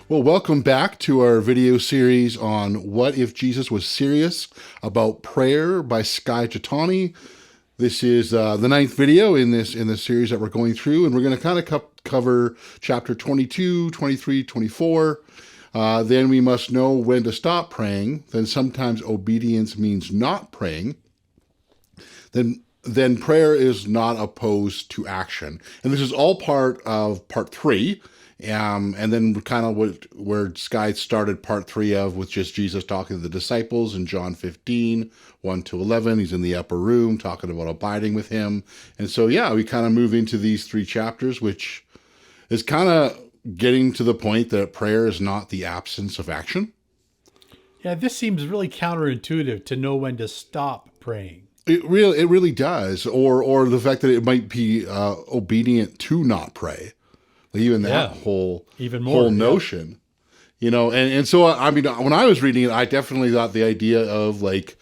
Well, welcome back to our video series on What If Jesus Was Serious About Prayer by Skye Jethani. This is the ninth video in this series that we're going through, and we're going to kind of cover chapter 22, 23, 24. Then we must know when to stop praying. Then sometimes obedience means not praying. Then prayer is not opposed to action. And this is all part of part 3. And then kind of where Skye started part 3 of, with just Jesus talking to the disciples in John 15, 1 to 11. He's in the upper room talking about abiding with him. And so, yeah, we kind of move into these 3 chapters, which is kind of getting to the point that prayer is not the absence of action. Yeah, this seems really counterintuitive to know when to stop praying. It really does. Or the fact that it might be obedient to not pray. Even that whole notion, and so I mean, when I was reading it, I definitely thought the idea of like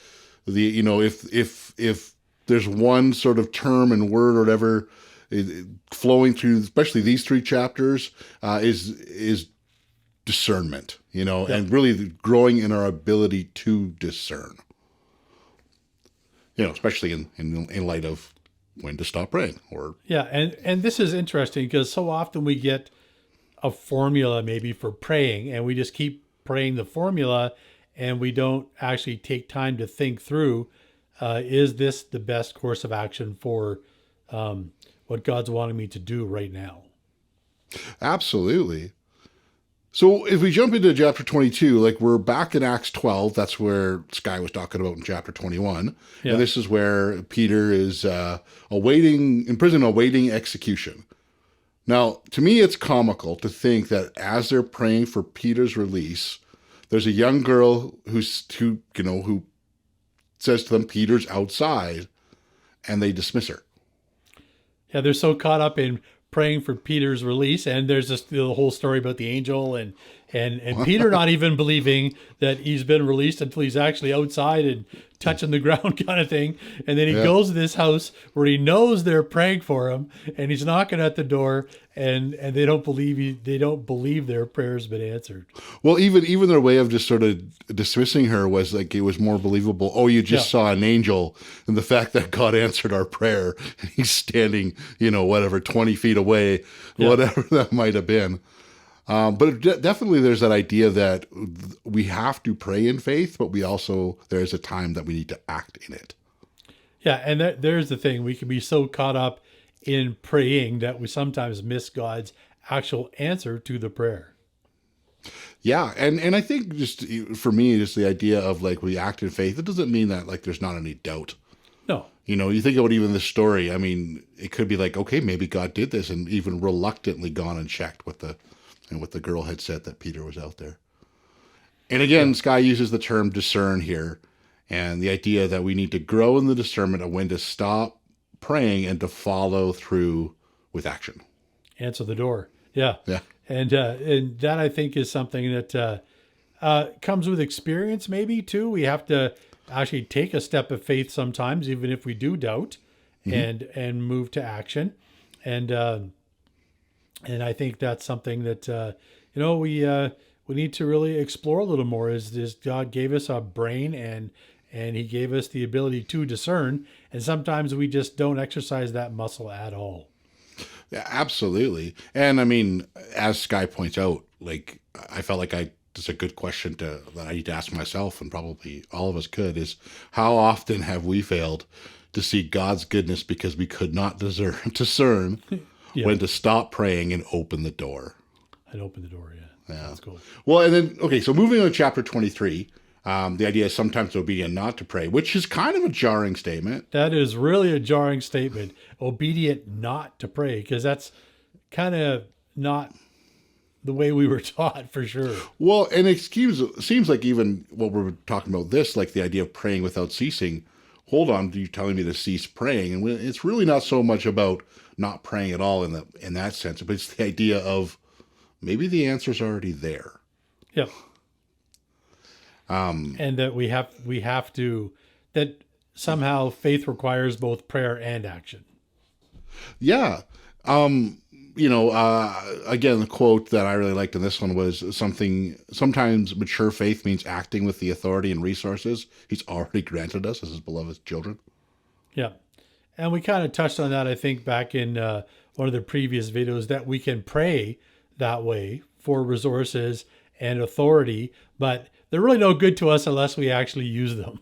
if there's one sort of term and word or whatever flowing through, especially these 3 chapters, is discernment, and really growing in our ability to discern, especially in light of when to stop praying. And this is interesting because so often we get a formula maybe for praying, and we just keep praying the formula, and we don't actually take time to think through, is this the best course of action for what God's wanting me to do right now? Absolutely. So if we jump into chapter 22, like we're back in Acts 12, that's where Skye was talking about in chapter 21. Yeah. And this is where Peter is in prison awaiting execution. Now, to me, it's comical to think that as they're praying for Peter's release, there's a young girl who says to them, Peter's outside, and they dismiss her. Yeah, they're so caught up in praying for Peter's release, and there's the whole story about the angel and Peter not even believing that he's been released until he's actually outside and touching the ground kind of thing. And then he goes to this house where he knows they're praying for him, and he's knocking at the door, and they don't believe their prayer's been answered. Well, even their way of just sort of dismissing her was like, it was more believable. Oh, you just saw an angel, and the fact that God answered our prayer, and he's standing, 20 feet away, whatever that might have been. But definitely there's that idea that we have to pray in faith, but there's a time that we need to act in it. Yeah, and there's the thing. We can be so caught up in praying that we sometimes miss God's actual answer to the prayer. Yeah, and I think just for me, just the idea of like we act in faith, it doesn't mean that like there's not any doubt. No. You think about even this story, I mean, it could be like, okay, maybe God did this, and even reluctantly gone and checked what the girl had said that Peter was out there. And again, Skye uses the term discern here, and the idea that we need to grow in the discernment of when to stop praying and to follow through with action. Answer the door. Yeah. Yeah. And that I think is something that comes with experience maybe too. We have to actually take a step of faith sometimes, even if we do doubt, and move to action. And I think that's something that, we need to really explore a little more is God gave us a brain and he gave us the ability to discern. And sometimes we just don't exercise that muscle at all. Yeah, absolutely. And I mean, as Skye points out, like I felt like it's a good question that I need to ask myself, and probably all of us could, is how often have we failed to see God's goodness because we could not discern when to stop praying and open the door. And open the door, yeah. That's cool. Well, and then, okay, so moving on to chapter 23, the idea is sometimes obedient not to pray, which is kind of a jarring statement. That is really a jarring statement, obedient not to pray, because that's kind of not the way we were taught, for sure. Well, and it seems like even what we're talking about this, like the idea of praying without ceasing, hold on, you're telling me to cease praying. And it's really not so much about not praying at all in that sense, but it's the idea of maybe the answer's already there. Yeah. And that we have to, that somehow faith requires both prayer and action. Yeah. again, the quote that I really liked in this one was something, sometimes mature faith means acting with the authority and resources he's already granted us as his beloved children. Yeah. And we kind of touched on that, I think, back in one of the previous videos, that we can pray that way for resources and authority, but they're really no good to us unless we actually use them.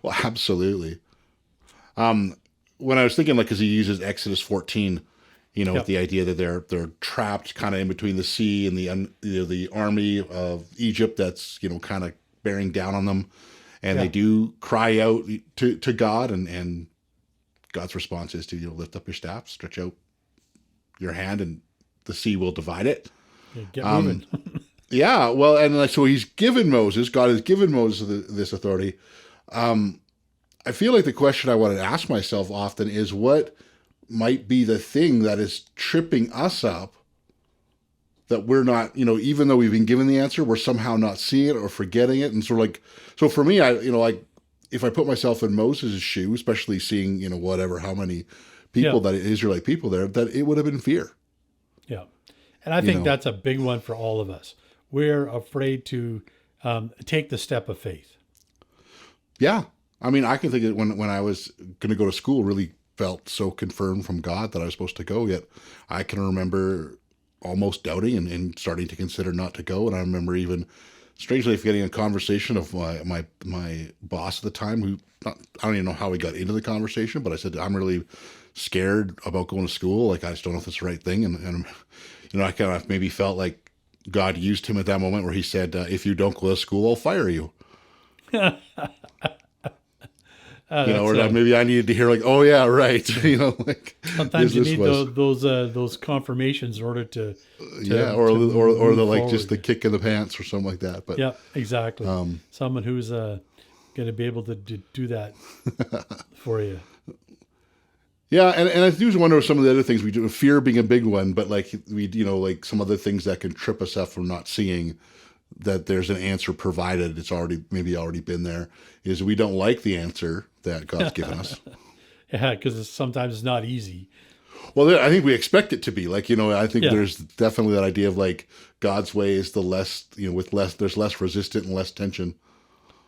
Well, absolutely. When I was thinking, like, because he uses Exodus 14, with Yep. the idea that they're trapped kind of in between the sea and the army of Egypt that's kind of bearing down on them, and they Yeah. do cry out to God, and God's response is to lift up your staff, stretch out your hand, and the sea will divide it. Yeah, get moving. Yeah, well, and like so, God has given Moses this authority. I feel like the question I want to ask myself often is what might be the thing that is tripping us up, that we're not, even though we've been given the answer, we're somehow not seeing it or forgetting it. And so for me, like if I put myself in Moses' shoe, especially seeing, how many people, Yeah. that Israelite people there, that it would have been fear. Yeah. And I You think know, that's a big one for all of us. We're afraid to take the step of faith. yeah. I mean, I can think of when I was going to go to school, really felt so confirmed from God that I was supposed to go. Yet I can remember almost doubting and starting to consider not to go. And I remember even strangely getting a conversation of my boss at the time, I don't even know how we got into the conversation, but I said, I'm really scared about going to school. Like, I just don't know if it's the right thing. And I kind of maybe felt like God used him at that moment where he said, if you don't go to school, I'll fire you. That's Or that maybe I needed to hear like, oh yeah, right. Like sometimes you this need was, those confirmations in order to yeah, or move the like just forward. the kick in the pants or something like that. But Yeah, exactly. Someone who's going to be able to do that for you. yeah, and I do wonder some of the other things we do. Fear being a big one, but like like some other things that can trip us up from not seeing that there's an answer provided. It's already been there. Is we don't like the answer that God's given us. Yeah, because sometimes it's not easy. Well, I think we expect it to be like, I think Yeah, there's definitely that idea of like God's way is the less, with less, there's less resistant and less tension.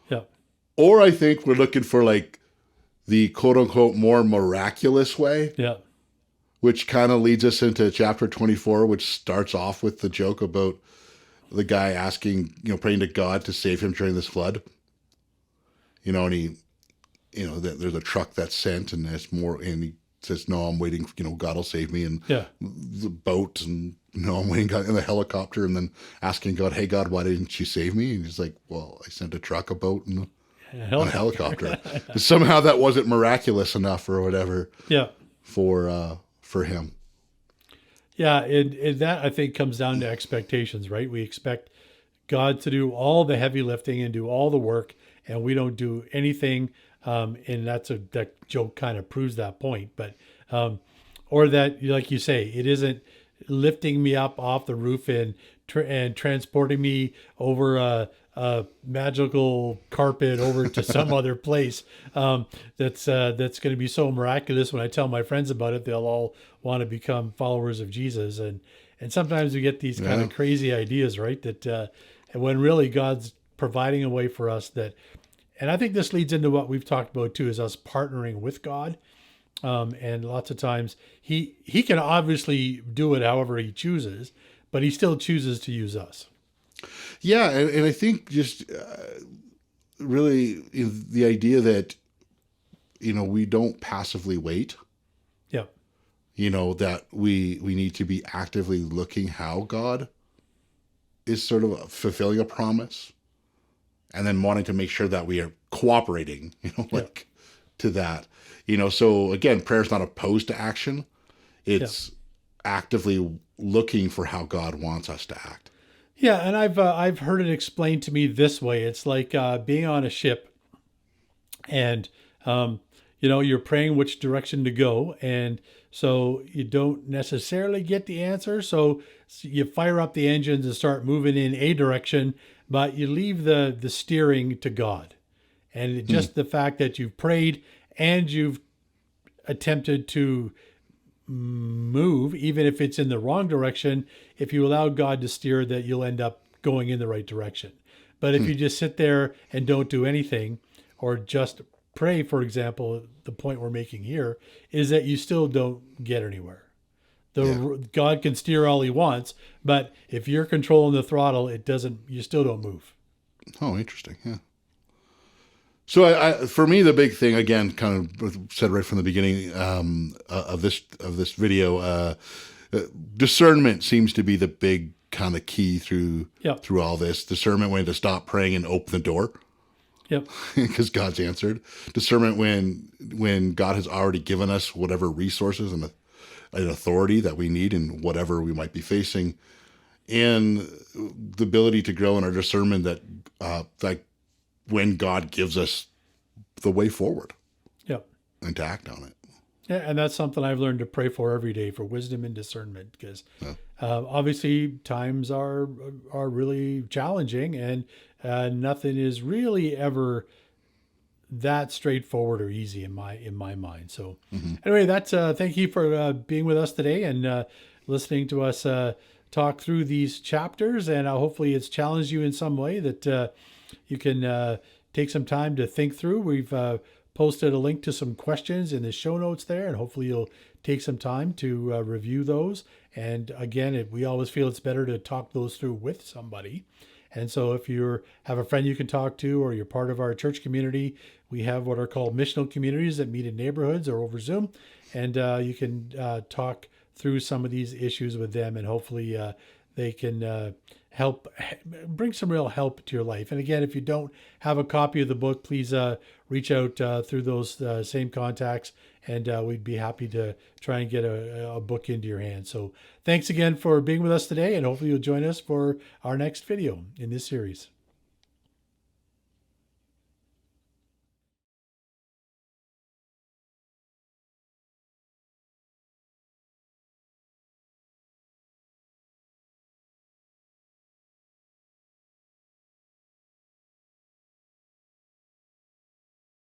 yeah, Or I think we're looking for like the quote unquote more miraculous way, yeah, which kind of leads us into chapter 24, which starts off with the joke about the guy asking, praying to God to save him during this flood. And he, that there's a truck that's sent and there's more, and he says, no, I'm waiting, God will save me. And yeah. the boat, and no, I'm waiting in the helicopter, and then asking God, hey God, why didn't you save me? And he's like, well, I sent a truck, a boat, and a helicopter. Somehow that wasn't miraculous enough or whatever Yeah, for him. yeah. And that I think comes down to expectations, right? We expect God to do all the heavy lifting and do all the work, and we don't do anything. And that joke kind of proves that point. But or that, like you say, it isn't lifting me up off the roof and transporting me over a magical carpet over to some other place. That's going to be so miraculous. When I tell my friends about it, they'll all want to become followers of Jesus. And sometimes we get these kind of crazy ideas, right? That and when really God's providing a way for us that. And I think this leads into what we've talked about too, is us partnering with God. And lots of times he can obviously do it however he chooses, but he still chooses to use us. Yeah, and I think just really the idea that we don't passively wait. Yeah. That we need to be actively looking how God is sort of fulfilling a promise, and then wanting to make sure that we are cooperating, like to that. So again, prayer is not opposed to action. It's actively looking for how God wants us to act. Yeah, and I've heard it explained to me this way. It's like being on a ship, and you're praying which direction to go, and so you don't necessarily get the answer. So you fire up the engines and start moving in a direction, but you leave the steering to God. And just the fact that you've prayed and you've attempted to move, even if it's in the wrong direction. If you allow God to steer, that you'll end up going in the right direction. But if you just sit there and don't do anything, or just pray, for example, the point we're making here is that you still don't get anywhere. God can steer all he wants, but if you're controlling the throttle, it doesn't. You still don't move. Oh, interesting. Yeah. So for me, the big thing, again, kind of said right from the beginning of this video, discernment seems to be the big kind of key through all this. Discernment when to stop praying and open the door. Yep. Because God's answered. Discernment when God has already given us whatever resources and authority that we need in whatever we might be facing, and the ability to grow in our discernment that like when God gives us the way forward. Yep. And to act on it. Yeah, and that's something I've learned to pray for every day, for wisdom and discernment, because obviously times are really challenging, and nothing is really ever that straightforward or easy in my mind. So anyway, that's thank you for being with us today and listening to us talk through these chapters, and hopefully it's challenged you in some way that you can take some time to think through. We've posted a link to some questions in the show notes there, and hopefully you'll take some time to review those. And again, we always feel it's better to talk those through with somebody. And so if you have a friend you can talk to, or you're part of our church community, we have what are called missional communities that meet in neighborhoods or over Zoom. And you can talk through some of these issues with them, and hopefully they can help bring some real help to your life. And again, if you don't have a copy of the book, please reach out through those same contacts, and we'd be happy to try and get a book into your hands. So thanks again for being with us today, and hopefully you'll join us for our next video in this series.